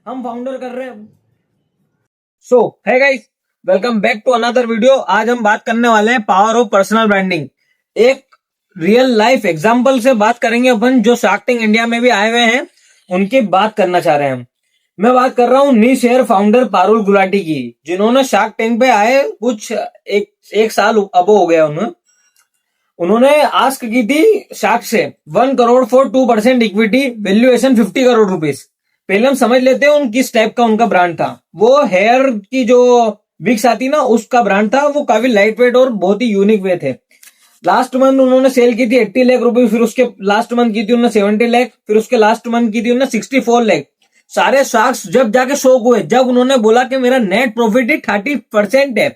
हम फाउंडर कर रहे हैं। सो है guys, welcome back to another video. आज हम बात करने वाले हैं पावर ऑफ पर्सनल ब्रांडिंग। एक रियल लाइफ एग्जांपल से बात करेंगे अपन, जो शार्क टैंक इंडिया में भी आए हुए हैं, उनकी बात करना चाह रहे हैं हम। मैं बात कर रहा हूँ नी शेयर फाउंडर पारुल गुलाटी की, जिन्होंने शार्क टैंक पे आए कुछ एक साल अब हो गया उन्होंने आस्क की थी शार्क से 1 crore for 2% equity, valuation 50 crore rupees. पहले हम समझ लेते हैं उन किस टाइप का उनका ब्रांड था। वो हेयर की जो विक्स आती ना, उसका ब्रांड था। वो काफी लाइट वेट और बहुत ही यूनिक वे थे। लास्ट मंथ उन्होंने सेल की थी 80 लाख रुपए, फिर उसके लास्ट मंथ की थी उन्होंने 70 लाख, फिर उसके लास्ट मंथ की थी उन्होंने 64 लाख। सारे शार्क्स जब जाके शौक हुए जब उन्होंने बोला कि मेरा नेट प्रॉफिट ही 30% है।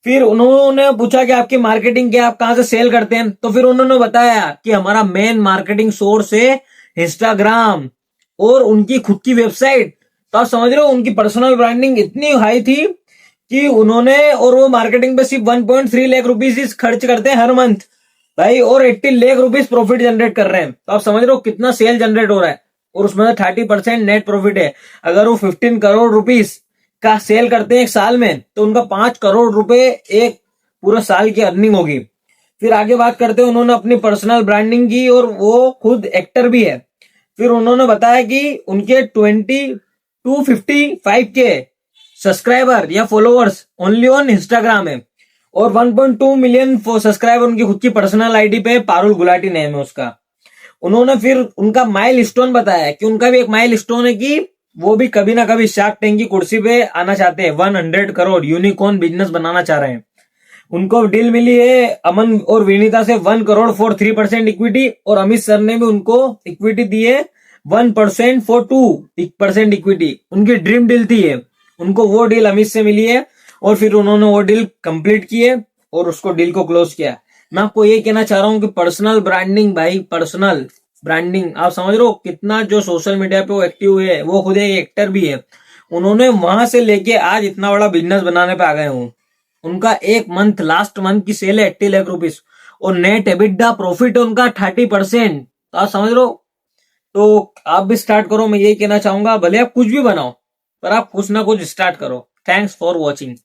फिर उन्होंने पूछा कि आपकी मार्केटिंग क्या, आप कहां से सेल करते हैं? तो फिर उन्होंने बताया कि हमारा मेन मार्केटिंग सोर्स है इंस्टाग्राम और उनकी खुद की वेबसाइट। तो आप समझ रहे हो उनकी पर्सनल ब्रांडिंग इतनी हाई थी कि उन्होंने, और वो मार्केटिंग पे सिर्फ 1.3 लाख रुपीज खर्च करते हैं हर मंथ भाई, और 80 लाख रुपीज प्रॉफिट जनरेट कर रहे हैं। तो आप समझ रहे हो कितना सेल जनरेट हो रहा है, और उसमें 30% नेट प्रॉफिट है। अगर वो 15 करोड़ रुपीज का सेल करते हैं एक साल में, तो उनका 5 करोड़ रुपए एक पूरा साल की अर्निंग होगी। फिर आगे बात करते हैं उन्होंने अपनी पर्सनल ब्रांडिंग की, और वो खुद एक्टर भी है। फिर उन्होंने बताया कि उनके 2255 के सब्सक्राइबर या फॉलोअर्स ओनली ऑन इंस्टाग्राम है, और 1.2 मिलियन सब्सक्राइबर उनकी खुद की पर्सनल आईडी पे, पारुल गुलाटी नेम है उसका। उन्होंने फिर उनका माइल स्टोन बताया कि उनका भी एक माइल स्टोन है कि वो भी कभी ना कभी शार्क टैंक की कुर्सी पे आना चाहते हैं। 100 करोड़ यूनिकॉर्न बिजनेस बनाना चाह रहे हैं। उनको डील मिली है अमन और विनीता से 1 करोड़ फॉर 3% इक्विटी, और अमित सर ने भी उनको इक्विटी दी है 1% फॉर 2% इक्विटी। उनकी ड्रीम डील थी है, उनको वो डील अमित से मिली है, और फिर उन्होंने वो डील कंप्लीट की है और उसको डील को क्लोज किया। मैं आपको ये कहना चाह रहा हूँ कि पर्सनल ब्रांडिंग भाई, पर्सनल ब्रांडिंग आप समझ रहे हो कितना, जो सोशल मीडिया पे वो एक्टिव है, वो खुद एक एक्टर भी है। उन्होंने वहां से लेके आज इतना बड़ा बिजनेस बनाने पे आ गए हूँ। उनका एक मंथ, लास्ट मंथ की सेल है 80 लाख रुपीज, और नेट एबिटडा प्रॉफिट है उनका 30%। तो आप समझ रहे हो, तो आप भी स्टार्ट करो। मैं यही कहना चाहूंगा, भले आप कुछ भी बनाओ, पर आप कुछ ना कुछ स्टार्ट करो। Thanks for watching.